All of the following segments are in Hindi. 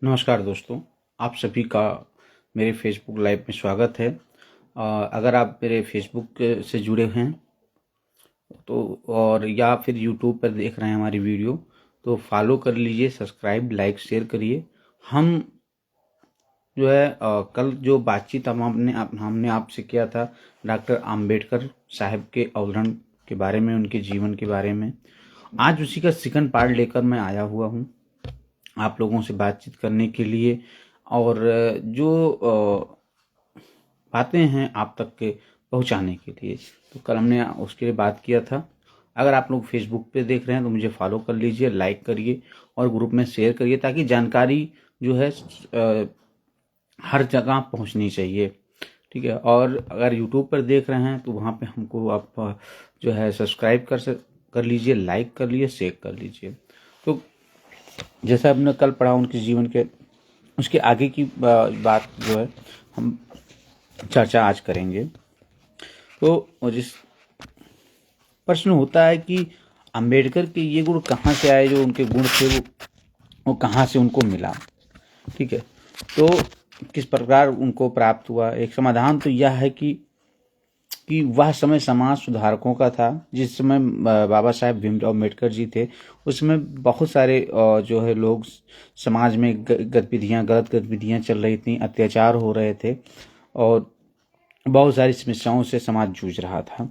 नमस्कार दोस्तों, आप सभी का मेरे फेसबुक लाइव में स्वागत है। अगर आप मेरे फेसबुक से जुड़े हैं तो और या फिर यूट्यूब पर देख रहे हैं हमारी वीडियो, तो फॉलो कर लीजिए, सब्सक्राइब, लाइक, शेयर करिए। हम जो है कल जो बातचीत हमने आपसे किया था डॉक्टर अंबेडकर साहब के अवतरण के बारे में, उनके जीवन के बारे में, आज उसी का सेकंड पार्ट लेकर मैं आया हुआ हूँ आप लोगों से बातचीत करने के लिए। और जो बातें हैं आप तक के पहुंचाने के लिए, तो कल हमने उसके लिए बात किया था। अगर आप लोग फेसबुक पे देख रहे हैं तो मुझे फॉलो कर लीजिए, लाइक करिए और ग्रुप में शेयर करिए, ताकि जानकारी जो है हर जगह पहुंचनी चाहिए। ठीक है। और अगर यूट्यूब पर देख रहे हैं तो वहाँ पे हमको आप जो है सब्सक्राइब कर लीजिए, लाइक कर लीजिए, शेयर कर लीजिए। तो जैसा हमने कल पढ़ा उनके जीवन के, उसके आगे की बात जो है हम चर्चा आज करेंगे। तो जिस प्रश्न होता है कि अंबेडकर के ये गुण कहाँ से आए, जो उनके गुण थे वो कहाँ से उनको मिला। ठीक है। तो किस प्रकार उनको प्राप्त हुआ, एक समाधान तो यह है कि वह समय समाज सुधारकों का था। जिस समय बाबा साहेब भीमराव अम्बेडकर जी थे, उस समय बहुत सारे जो है लोग समाज में गलत गतिविधियां चल रही थी, अत्याचार हो रहे थे और बहुत सारी समस्याओं से समाज जूझ रहा था।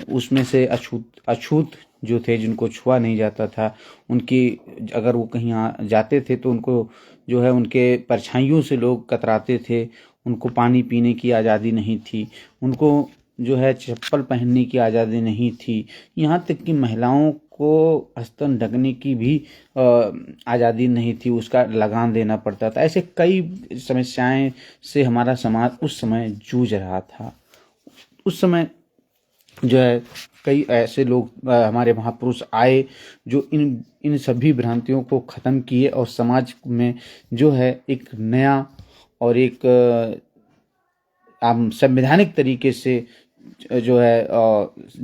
उसमें से अछूत जो थे, जिनको छुआ नहीं जाता था, उनकी अगर वो कहीं जाते थे तो उनको जो है उनके परछाइयों से लोग कतराते थे। उनको पानी पीने की आज़ादी नहीं थी, उनको जो है चप्पल पहनने की आज़ादी नहीं थी, यहाँ तक कि महिलाओं को स्तन ढकने की भी आज़ादी नहीं थी, उसका लगान देना पड़ता था। ऐसे कई समस्याएं से हमारा समाज उस समय जूझ रहा था। उस समय जो है कई ऐसे लोग हमारे महापुरुष आए जो इन सभी भ्रांतियों को ख़त्म किए और समाज में जो है एक नया और एक संवैधानिक तरीके से जो है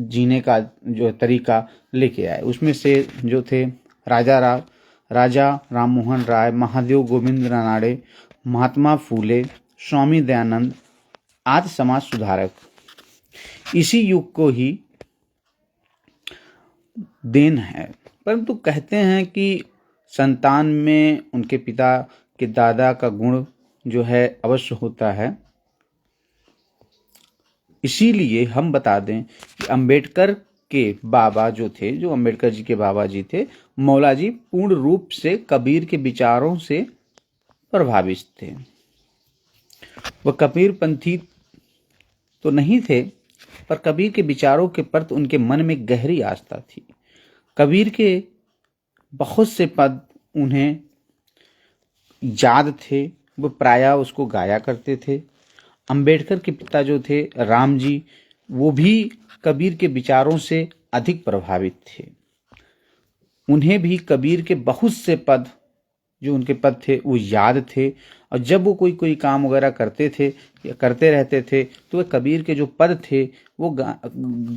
जीने का जो तरीका लेके आए। उसमें से जो थे राजा राम मोहन राय, महादेव गोविंद रानड़े, महात्मा फूले, स्वामी दयानंद आदि समाज सुधारक इसी युग को ही देन है। परंतु कहते हैं कि संतान में उनके पिता के दादा का गुण जो है अवश्य होता है। इसीलिए हम बता दें कि अंबेडकर के बाबा जो थे, जो अंबेडकर जी के बाबा जी थे, मौला जी पूर्ण रूप से कबीर के विचारों से प्रभावित थे। वह कबीर पंथी तो नहीं थे, पर कबीर के विचारों के प्रति उनके मन में गहरी आस्था थी। कबीर के बहुत से पद उन्हें याद थे, वो प्रायः उसको गाया करते थे। अंबेडकर के पिता जो थे राम जी, वो भी कबीर के विचारों से अधिक प्रभावित थे। उन्हें भी कबीर के बहुत से पद, जो उनके पद थे, वो याद थे। और जब वो कोई काम वगैरह करते थे या करते रहते थे, तो वे कबीर के जो पद थे वो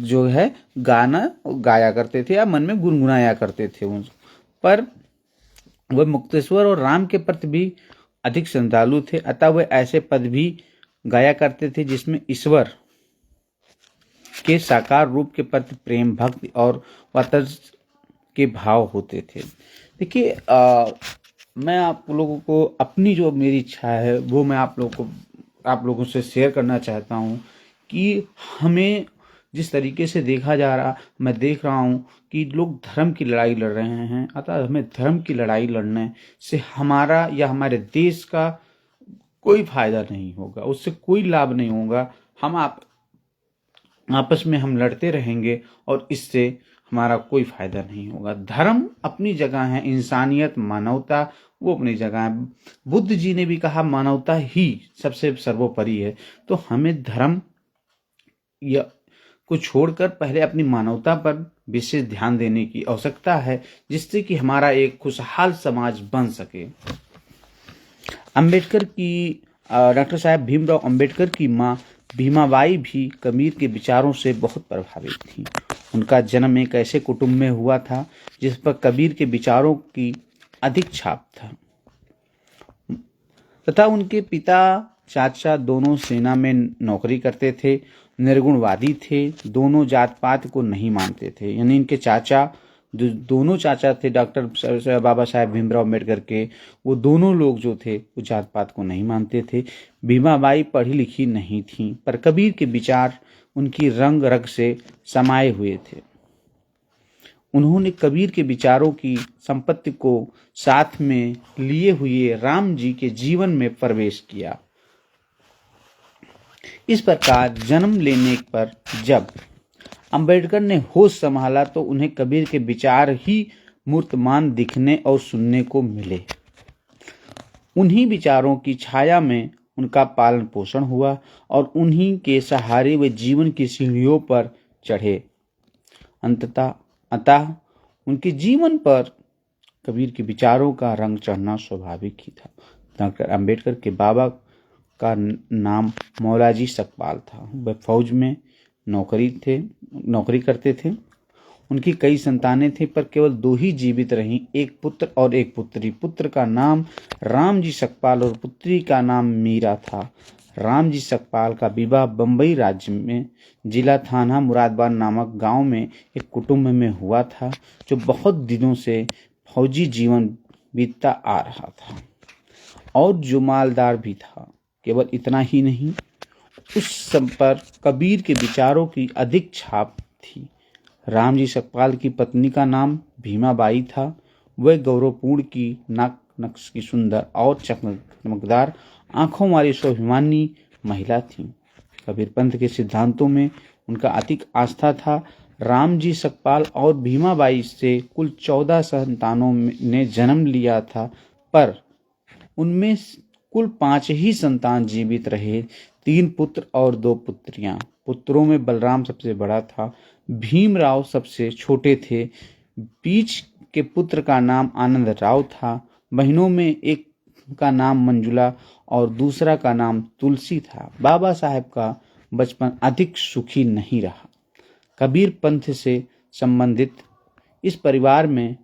जो है गाना गाया करते थे या मन में गुनगुनाया करते थे उन पर। वह मुक्तेश्वर और राम के प्रति भी अधिक श्रद्धालु थे, अतः वे ऐसे पद भी गाया करते थे जिसमें ईश्वर के साकार रूप के प्रति प्रेम, भक्ति और वात्सल्य के भाव होते थे। देखिए, मैं आप लोगों को अपनी जो मेरी इच्छा है वो मैं आप लोगों से शेयर करना चाहता हूँ कि हमें जिस तरीके से देखा जा रहा, मैं देख रहा हूँ कि लोग धर्म की लड़ाई लड़ रहे हैं। अतः हमें धर्म की लड़ाई लड़ने से हमारा या हमारे देश का कोई फायदा नहीं होगा, उससे कोई लाभ नहीं होगा। हम आपस में हम लड़ते रहेंगे और इससे हमारा कोई फायदा नहीं होगा। धर्म अपनी जगह है, इंसानियत, मानवता वो अपनी जगह है। बुद्ध जी ने भी कहा मानवता ही सबसे सर्वोपरि है। तो हमें धर्म या को छोड़कर पहले अपनी मानवता पर विशेष ध्यान देने की आवश्यकता है, जिससे कि हमारा एक खुशहाल समाज बन सके। डॉक्टर साहब भीमराव अंबेडकर की माँ भीमाबाई भी कबीर के विचारों से बहुत प्रभावित थी। उनका जन्म एक ऐसे कुटुंब में हुआ था जिस पर कबीर के विचारों की अधिक छाप था। तथा उनके पिता चाचा दोनों सेना में नौकरी करते थे, निर्गुणवादी थे, दोनों जात पात को नहीं मानते थे। यानी इनके चाचा दोनों चाचा थे डॉक्टर बाबा साहेब भीमराव अम्बेडकर के, वो दोनों लोग जो थे वो जात पात को नहीं मानते थे। भीमाबाई पढ़ी लिखी नहीं थी, पर कबीर के विचार उनकी रंग रग से समाये हुए थे। उन्होंने कबीर के विचारों की संपत्ति को साथ में लिए हुए राम जी के जीवन में प्रवेश किया। इस प्रकार जन्म लेने पर जब अंबेडकर ने होश संभाला तो उन्हें कबीर के विचार ही मूर्तमान दिखने और सुनने को मिले। उन्हीं विचारों की छाया में उनका पालन पोषण हुआ और उन्हीं के सहारे वे जीवन की सीढ़ियों पर चढ़े। अतः उनके जीवन पर कबीर के विचारों का रंग चढ़ना स्वाभाविक ही था। डॉक्टर अंबेडकर के बाबा का नाम मौलाजी सकपाल था। वह फौज में नौकरी करते थे। उनकी कई संतानें थीं, पर केवल 2 ही जीवित रहीं, एक पुत्र और एक पुत्री। पुत्र का नाम रामजी सकपाल और पुत्री का नाम मीरा था। रामजी सकपाल का विवाह बम्बई राज्य में जिला थाना मुरादाबाद नामक गांव में एक कुटुंब में हुआ था, जो बहुत दिनों से फौजी जीवन बीतता आ रहा था और जो मालदार भी था। केवल इतना ही नहीं, उस सब पर कबीर के विचारों की अधिक छाप थी। रामजी सकपाल की पत्नी का नाम भीमाबाई था। वह गौरवपूर्ण की नाक नक्श की सुंदर और चमकदार आंखों वाली स्वाभिमानी महिला थी। कबीर पंथ के सिद्धांतों में उनका अधिक आस्था था। रामजी सकपाल और भीमाबाई से कुल 14 संतानों ने जन्म लिया था, पर उनमें कुल 5 ही संतान जीवित रहे, 3 पुत्र और 2 पुत्रियां। पुत्रों में बलराम सबसे बड़ा था, भीमराव सबसे छोटे थे। बीच के पुत्र का नाम आनंद राव था। बहनों में एक का नाम मंजुला और दूसरा का नाम तुलसी था। बाबा साहेब का बचपन अधिक सुखी नहीं रहा। कबीर पंथ से संबंधित इस परिवार में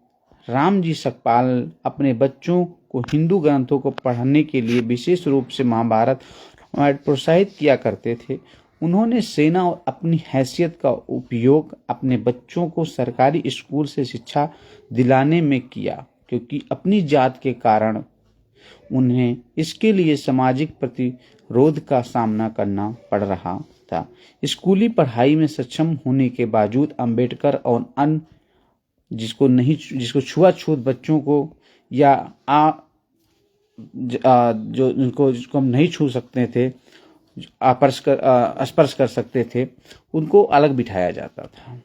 रामजी सकपाल अपने बच्चों को हिंदू ग्रंथों को पढ़ने के लिए विशेष रूप से महाभारत प्रोत्साहित किया करते थे। उन्होंने सेना और अपनी हैसियत का उपयोग अपने बच्चों को सरकारी स्कूल से शिक्षा दिलाने में किया, क्योंकि अपनी जात के कारण उन्हें इसके लिए सामाजिक प्रतिरोध का सामना करना पड़ रहा था। स्कूली पढ़ाई में सक्षम होने के बावजूद अंबेडकर और अन्य जिसको छुआछूत बच्चों को या जिसको हम नहीं छू सकते थे, स्पर्श कर सकते थे, उनको अलग बिठाया जाता था।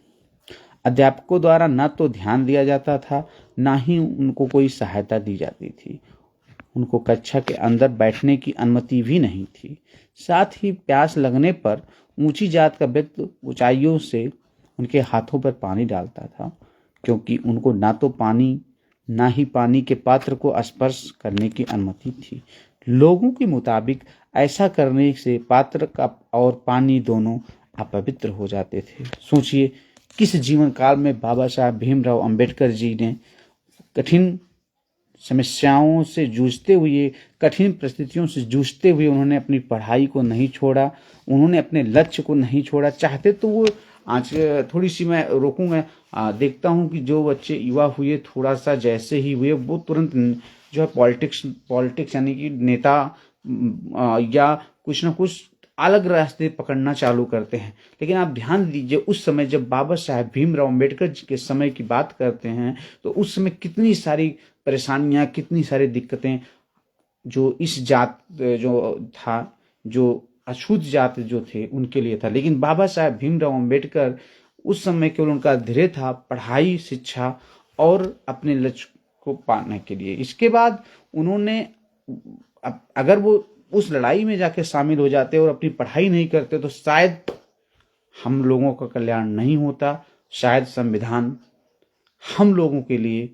अध्यापकों द्वारा न तो ध्यान दिया जाता था, ना ही उनको कोई सहायता दी जाती थी। उनको कक्षा के अंदर बैठने की अनुमति भी नहीं थी। साथ ही प्यास लगने पर ऊंची जात का व्यक्ति ऊंचाइयों से उनके हाथों पर पानी डालता था, क्योंकि उनको ना तो पानी ना ही पानी के पात्र को स्पर्श करने की अनुमति थी। लोगों के मुताबिक ऐसा करने से पात्र का और पानी दोनों अपवित्र हो जाते थे। सोचिए किस जीवन काल में बाबा साहब भीमराव अंबेडकर जी ने कठिन समस्याओं से जूझते हुए, कठिन परिस्थितियों से जूझते हुए उन्होंने अपनी पढ़ाई को नहीं छोड़ा, उन्होंने अपने लक्ष्य को नहीं छोड़ा। चाहते तो वो आज थोड़ी सी मैं रोकूंगा, देखता हूं कि जो बच्चे युवा हुए थोड़ा सा जैसे ही हुए वो तुरंत जो है पॉलिटिक्स यानी कि नेता या कुछ ना कुछ अलग रास्ते पकड़ना चालू करते हैं। लेकिन आप ध्यान दीजिए, उस समय जब बाबा साहेब भीमराव अंबेडकर जी के समय की बात करते हैं तो उस समय कितनी सारी परेशानियां, कितनी सारी दिक्कतें जो इस जात जो था, जो अछूत जात जो थे उनके लिए था। लेकिन बाबा साहेब भीमराव अंबेडकर उस समय केवल उनका ध्येय था पढ़ाई, शिक्षा और अपने लक्ष्य को पाने के लिए। इसके बाद उन्होंने अगर वो उस लड़ाई में जाके शामिल हो जाते और अपनी पढ़ाई नहीं करते तो शायद हम लोगों का कल्याण नहीं होता, शायद संविधान हम लोगों के लिए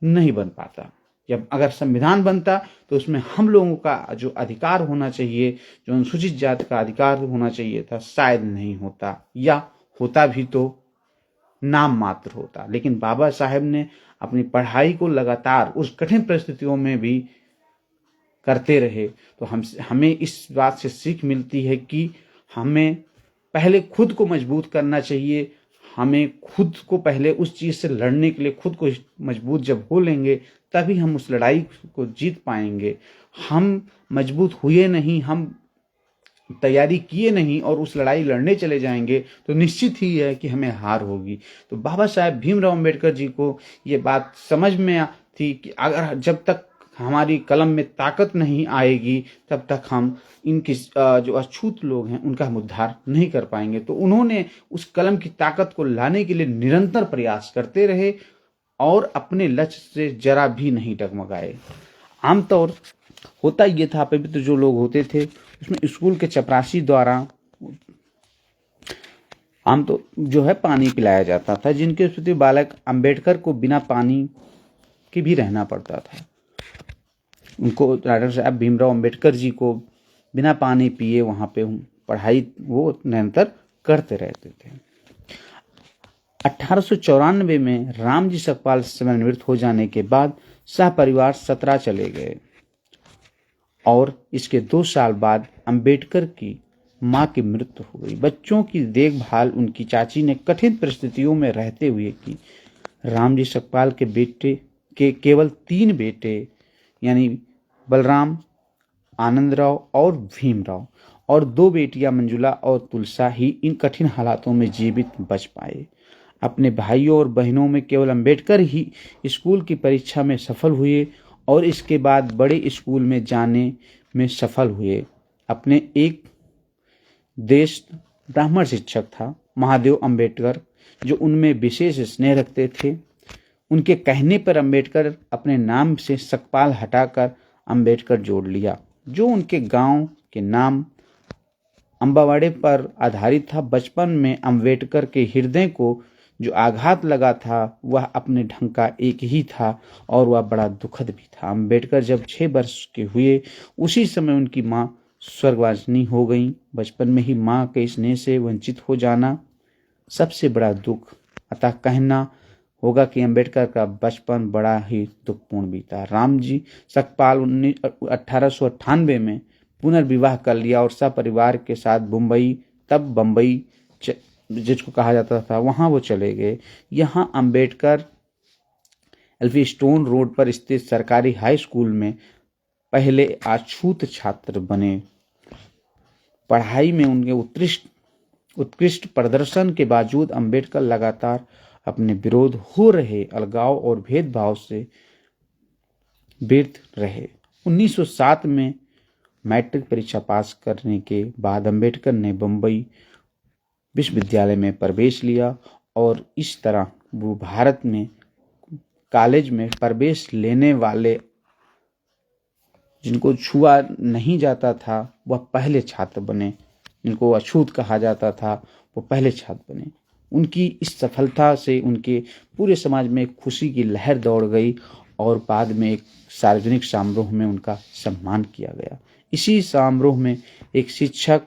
नहीं बन पाता। जब अगर संविधान बनता तो उसमें हम लोगों का जो अधिकार होना चाहिए, जो अनुसूचित जाति का अधिकार होना चाहिए था, शायद नहीं होता, या होता भी तो नाम मात्र होता। लेकिन बाबा साहेब ने अपनी पढ़ाई को लगातार उस कठिन परिस्थितियों में भी करते रहे। तो हमें इस बात से सीख मिलती है कि हमें पहले खुद को मजबूत करना चाहिए। हमें खुद को पहले उस चीज़ से लड़ने के लिए खुद को मजबूत जब हो लेंगे तभी हम उस लड़ाई को जीत पाएंगे। हम मजबूत हुए नहीं, हम तैयारी किए नहीं और उस लड़ाई लड़ने चले जाएंगे तो निश्चित ही है कि हमें हार होगी। तो बाबा साहेब भीमराव अंबेडकर जी को ये बात समझ में थी कि अगर जब तक हमारी कलम में ताकत नहीं आएगी तब तक हम इनकी जो अछूत लोग हैं उनका हम उद्धार नहीं कर पाएंगे। तो उन्होंने उस कलम की ताकत को लाने के लिए निरंतर प्रयास करते रहे और अपने लक्ष्य से जरा भी नहीं डगमगाए। आमतौर होता ये था, पवित्र जो लोग होते थे उसमें स्कूल के चपरासी द्वारा आम तो जो है पानी पिलाया जाता था, जिनके प्रति बालक अंबेडकर को बिना पानी के भी रहना पड़ता था। उनको डॉक्टर साहब भीमराव अंबेडकर जी को बिना पानी पिए वहाँ पे पढ़ाई वो निरंतर करते रहते थे। 1894 में रामजी सकपाल सेवानिवृत्त हो जाने के बाद सहपरिवार सतरा चले गए और इसके 2 साल बाद अंबेडकर की मां की मृत्यु हो गई। बच्चों की देखभाल उनकी चाची ने कठिन परिस्थितियों में रहते हुए की। रामजी सकपाल के बेटे के केवल 3 बेटे यानी बलराम, आनंदराव और भीमराव और 2 बेटियां मंजुला और तुलसा ही इन कठिन हालातों में जीवित बच पाए। अपने भाइयों और बहनों में केवल अंबेडकर ही स्कूल की परीक्षा में सफल हुए और इसके बाद बड़े स्कूल में जाने में सफल हुए। अपने एक देश ब्राह्मण शिक्षक था महादेव अंबेडकर, जो उनमें विशेष स्नेह रखते थे। उनके कहने पर अंबेडकर अपने नाम से सकपाल हटाकर अंबेडकर जोड़ लिया, जो उनके गांव के नाम अम्बावाड़े पर आधारित था। बचपन में अंबेडकर के हृदय को जो आघात लगा था वह अपने ढंग का एक ही था और वह बड़ा दुखद भी था। अंबेडकर जब 6 वर्ष के हुए उसी समय उनकी मां स्वर्गवासिनी हो गई। बचपन में ही मां के स्नेह से वंचित हो जाना सबसे बड़ा दुख, अतः कहना होगा कि अंबेडकर का बचपन बड़ा ही दुखपूर्ण बीता। रामजी सकपाल 1898 में पुनर्विवाह कर लिया और सपरिवार के साथ बम्बई जिसको कहा जाता था वहां वो चले गए। यहां अंबेडकर एल्फिस्टोन रोड पर स्थित सरकारी हाई स्कूल में पहले अछूत छात्र बने। पढ़ाई में उनके उत्कृष्ट प्रदर्शन के बावजूद अंबेडकर लगातार अपने विरोध हो रहे अलगाव और भेदभाव से व्यर्थ रहे। 1907 में मैट्रिक परीक्षा पास करने के बाद अंबेडकर ने बम्बई विश्वविद्यालय में प्रवेश लिया और इस तरह वो भारत में कॉलेज में प्रवेश लेने वाले जिनको छुआ नहीं जाता था वह पहले छात्र बने, जिनको अछूत कहा जाता था वो पहले छात्र बने। उनकी इस सफलता से उनके पूरे समाज में खुशी की लहर दौड़ गई और बाद में एक सार्वजनिक समारोह में उनका सम्मान किया गया। इसी समारोह में एक शिक्षक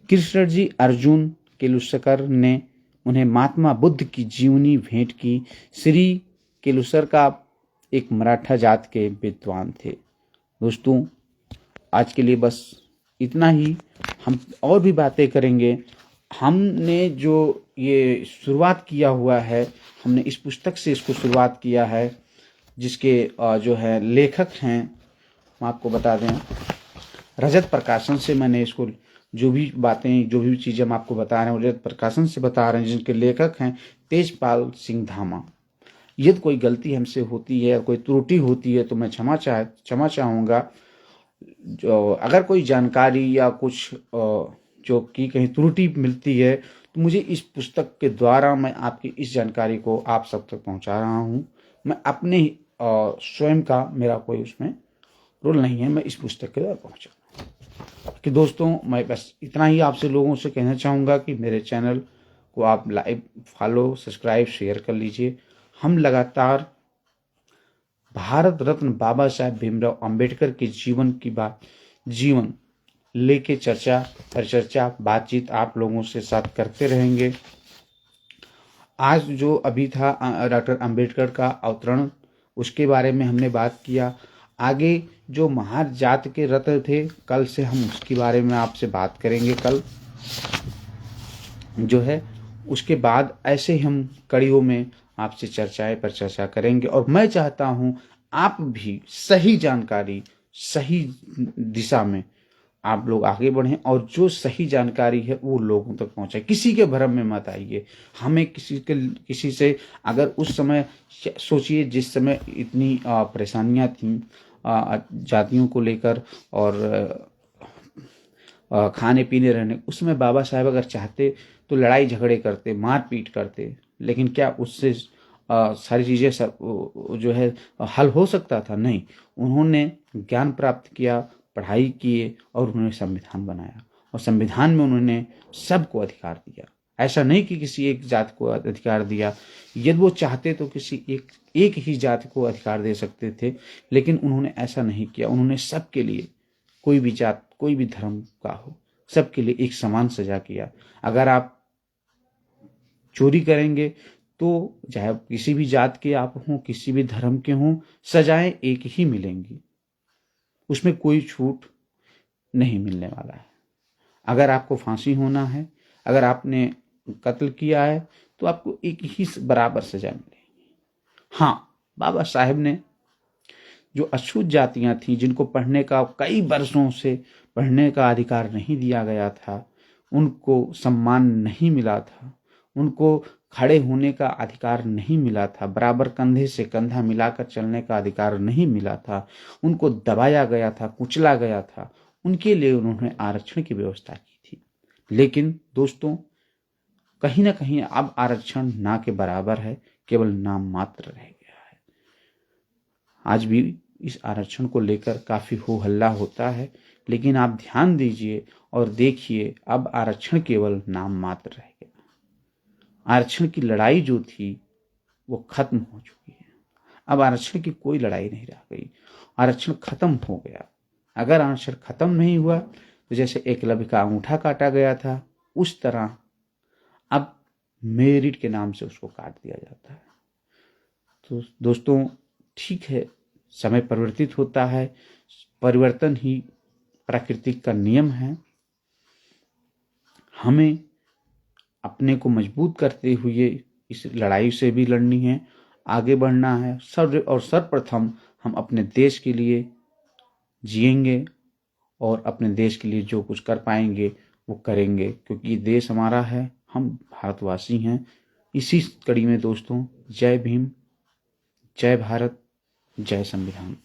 कृष्णजी अर्जुन केलुस्कर ने उन्हें महात्मा बुद्ध की जीवनी भेंट की। श्री केलुस्कर का एक मराठा जात के विद्वान थे। दोस्तों, आज के लिए बस इतना ही। हम और भी बातें करेंगे। हमने जो ये शुरुआत किया हुआ है, हमने इस पुस्तक से इसको शुरुआत किया है, जिसके जो है लेखक हैं हम आपको बता दें, रजत प्रकाशन से मैंने इसको जो भी बातें जो भी चीज़ें हम आपको बता रहे हैं रजत प्रकाशन से बता रहे हैं, जिनके लेखक हैं तेजपाल सिंह धामा। यदि कोई गलती हमसे होती है, कोई त्रुटि होती है तो मैं क्षमा चाहूँगा। जो अगर कोई जानकारी या कुछ जो कि कहीं त्रुटि मिलती है तो मुझे इस पुस्तक के द्वारा मैं आपकी इस जानकारी को आप सब तक पहुंचा रहा हूं। मैं अपने स्वयं का मेरा कोई उसमें रोल नहीं है, मैं इस पुस्तक के द्वारा पहुंचा कि दोस्तों मैं बस इतना ही आपसे लोगों से कहना चाहूँगा कि मेरे चैनल को आप लाइक, फॉलो, सब्सक्राइब, शेयर कर लीजिए। हम लगातार भारत रत्न बाबा साहेब भीमराव अंबेडकर के जीवन लेके चर्चा बातचीत आप लोगों से साथ करते रहेंगे। आज जो अभी था डॉक्टर अंबेडकर का अवतरण, उसके बारे में हमने बात किया। आगे जो महार जात के रथ थे, कल से हम उसके बारे में आपसे बात करेंगे। कल जो है उसके बाद ऐसे हम कड़ियों में आपसे चर्चाएं पर चर्चा करेंगे। और मैं चाहता हूं आप भी सही जानकारी, सही दिशा में आप लोग आगे बढ़ें और जो सही जानकारी है वो लोगों तक पहुंचाए। किसी के भ्रम में मत आइए। हमें किसी से अगर उस समय सोचिए जिस समय इतनी परेशानियां थीं जातियों को लेकर और खाने पीने रहने, उसमें बाबा साहेब अगर चाहते तो लड़ाई झगड़े करते, मारपीट करते, लेकिन क्या उससे सारी चीज़ें जो है हल हो सकता था? नहीं। उन्होंने ज्ञान प्राप्त किया, पढ़ाई किए और उन्होंने संविधान बनाया और संविधान में उन्होंने सबको अधिकार दिया। ऐसा नहीं कि किसी एक जात को अधिकार दिया। यदि वो चाहते तो किसी एक ही जात को अधिकार दे सकते थे, लेकिन उन्होंने ऐसा नहीं किया। उन्होंने सबके लिए, कोई भी जात, कोई भी धर्म का हो, सबके लिए एक समान सजा किया। अगर आप चोरी करेंगे तो चाहे किसी भी जात के आप हों, किसी भी धर्म के हों, सजाएं एक ही मिलेंगी, उसमें कोई छूट नहीं मिलने वाला है। अगर आपको फांसी होना है, अगर आपने कत्ल किया है, तो आपको एक ही बराबर सजा मिलेगी। हाँ, बाबा साहेब ने जो अछूत जातियां थी, जिनको पढ़ने का कई वर्षों से पढ़ने का अधिकार नहीं दिया गया था, उनको सम्मान नहीं मिला था, उनको खड़े होने का अधिकार नहीं मिला था, बराबर कंधे से कंधा मिलाकर चलने का अधिकार नहीं मिला था, उनको दबाया गया था, कुचला गया था, उनके लिए उन्होंने आरक्षण की व्यवस्था की थी। लेकिन दोस्तों, कहीं ना कहीं अब आरक्षण ना के बराबर है, केवल नाम मात्र रह गया है। आज भी इस आरक्षण को लेकर काफी हो हल्ला होता है, लेकिन आप ध्यान दीजिए और देखिए, अब आरक्षण केवल नाम मात्र रह गया। आरक्षण की लड़ाई जो थी वो खत्म हो चुकी है। अब आरक्षण की कोई लड़ाई नहीं रह गई, आरक्षण खत्म हो गया। अगर आरक्षण खत्म नहीं हुआ तो जैसे एकलव्य का अंगूठा काटा गया था, उस तरह अब मेरिट के नाम से उसको काट दिया जाता है। तो दोस्तों, ठीक है, समय परिवर्तित होता है, परिवर्तन ही प्राकृतिक का नियम है। हमें अपने को मजबूत करते हुए इस लड़ाई से भी लड़नी है, आगे बढ़ना है। सर्वप्रथम हम अपने देश के लिए जिएंगे और अपने देश के लिए जो कुछ कर पाएंगे वो करेंगे, क्योंकि ये देश हमारा है, हम भारतवासी हैं। इसी कड़ी में दोस्तों, जय भीम, जय भारत, जय संविधान।